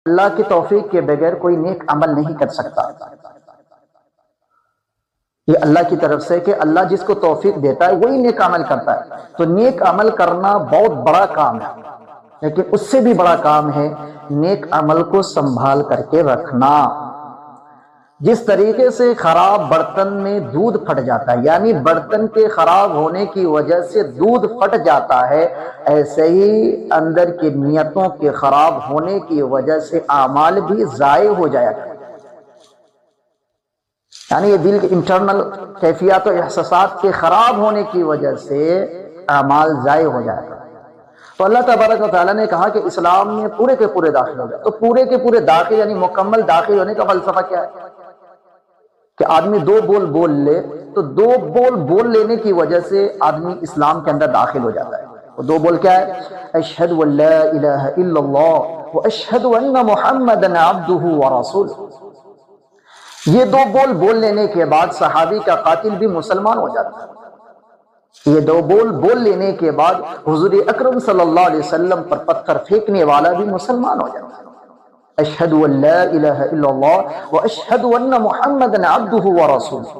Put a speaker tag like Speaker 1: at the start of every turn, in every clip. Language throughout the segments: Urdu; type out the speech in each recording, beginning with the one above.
Speaker 1: اللہ کی توفیق کے بغیر کوئی نیک عمل نہیں کر سکتا۔ یہ اللہ کی طرف سے کہ اللہ جس کو توفیق دیتا ہے وہی نیک عمل کرتا ہے۔ تو نیک عمل کرنا بہت بڑا کام ہے، لیکن اس سے بھی بڑا کام ہے نیک عمل کو سنبھال کر کے رکھنا۔ جس طریقے سے خراب برتن میں دودھ پھٹ جاتا ہے، یعنی برتن کے خراب ہونے کی وجہ سے دودھ پھٹ جاتا ہے، ایسے ہی اندر کی نیتوں کے خراب ہونے کی وجہ سے اعمال بھی ضائع ہو جایا کرتے ہیں۔ یعنی یہ دل کے انٹرنل کیفیات و احساسات کے خراب ہونے کی وجہ سے اعمال ضائع ہو جایا کرتے ہیں۔ تو اللہ تبارک و تعالیٰ نے کہا کہ اسلام میں پورے کے پورے داخل ہو جائے۔ تو پورے کے پورے داخل یعنی مکمل داخل ہونے کا فلسفہ کیا ہے کہ آدمی دو بول بول لے، تو دو بول بول لینے کی وجہ سے آدمی اسلام کے اندر داخل ہو جاتا ہے۔ وہ دو بول کیا ہے؟ اشہد ان لا الہ الا اللہ واشہد ان محمدا عبدہ ورسولہ۔ یہ دو بول بول لینے کے بعد صحابی کا قاتل بھی مسلمان ہو جاتا ہے۔ یہ دو بول بول لینے کے بعد حضور اکرم صلی اللہ علیہ وسلم پر پتھر پھینکنے والا بھی مسلمان ہو جاتا ہے۔ اشہد ان لا الہ الا اللہ واشہد ان محمدا عبدہ ورسولہ،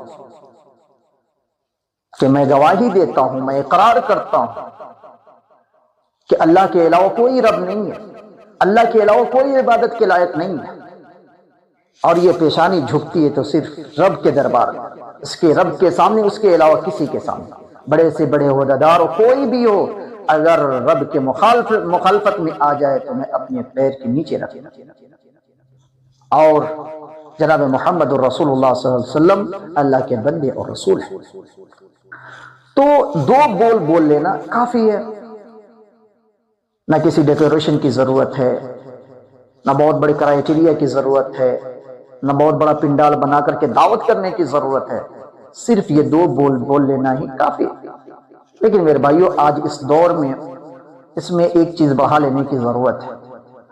Speaker 1: کہ میں گواہی دیتا ہوں، میں اقرار کرتا ہوں کہ اللہ کے علاوہ کوئی رب نہیں ہے، اللہ کے علاوہ کوئی عبادت کے لائق نہیں ہے، اور یہ پیشانی جھکتی ہے تو صرف رب کے دربار میں، اس کے رب کے سامنے، اس کے علاوہ کسی کے سامنے، بڑے سے بڑے عہدیدار ہو، کوئی بھی ہو، اگر رب کے مخالفت میں آ جائے تو میں اپنے پیر کے نیچے رکھ لوں۔ اور جناب محمد رسول اللہ صلی اللہ علیہ وسلم اللہ کے بندے اور رسول ہیں۔ تو دو بول بول لینا کافی ہے، نہ کسی ڈیکوریشن کی ضرورت ہے، نہ بہت بڑے کرائیٹیریا کی ضرورت ہے، نہ بہت بڑا پنڈال بنا کر کے دعوت کرنے کی ضرورت ہے، صرف یہ دو بول بول لینا ہی کافی ہے۔ لیکن میرے بھائیو، آج اس دور میں اس میں ایک چیز بڑھا لینے کی ضرورت ہے۔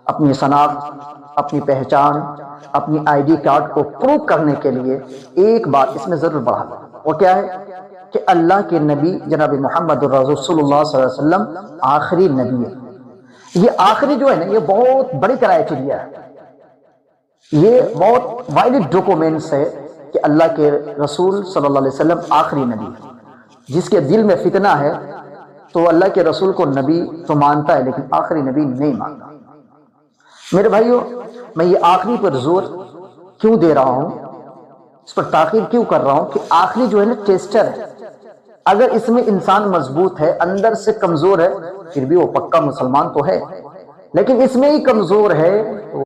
Speaker 1: اپنی شناخت، اپنی پہچان، اپنی آئی ڈی کارڈ کو پروو کرنے کے لیے ایک بات اس میں ضرور بڑھا لیں۔ وہ کیا ہے کہ اللہ کے نبی جناب محمد رسول اللہ صلی اللہ علیہ وسلم آخری نبی ہے۔ یہ آخری جو ہے نا، یہ بہت بڑی کرائیٹیریا ہے، یہ بہت ویلڈ ڈاکومنٹس ہے کہ اللہ کے رسول صلی اللہ علیہ وسلم آخری نبی ہے۔ جس کے دل میں فتنہ ہے تو اللہ کے رسول کو نبی تو مانتا ہے لیکن آخری نبی نہیں مانتا۔ میرے بھائیو، میں یہ آخری پر زور کیوں دے رہا ہوں، اس پر تاکید کیوں کر رہا ہوں کہ آخری جو ہے نا ٹیسٹر ہے۔ اگر اس میں انسان مضبوط ہے، اندر سے کمزور ہے، پھر بھی وہ پکا مسلمان تو ہے، لیکن اس میں ہی کمزور ہے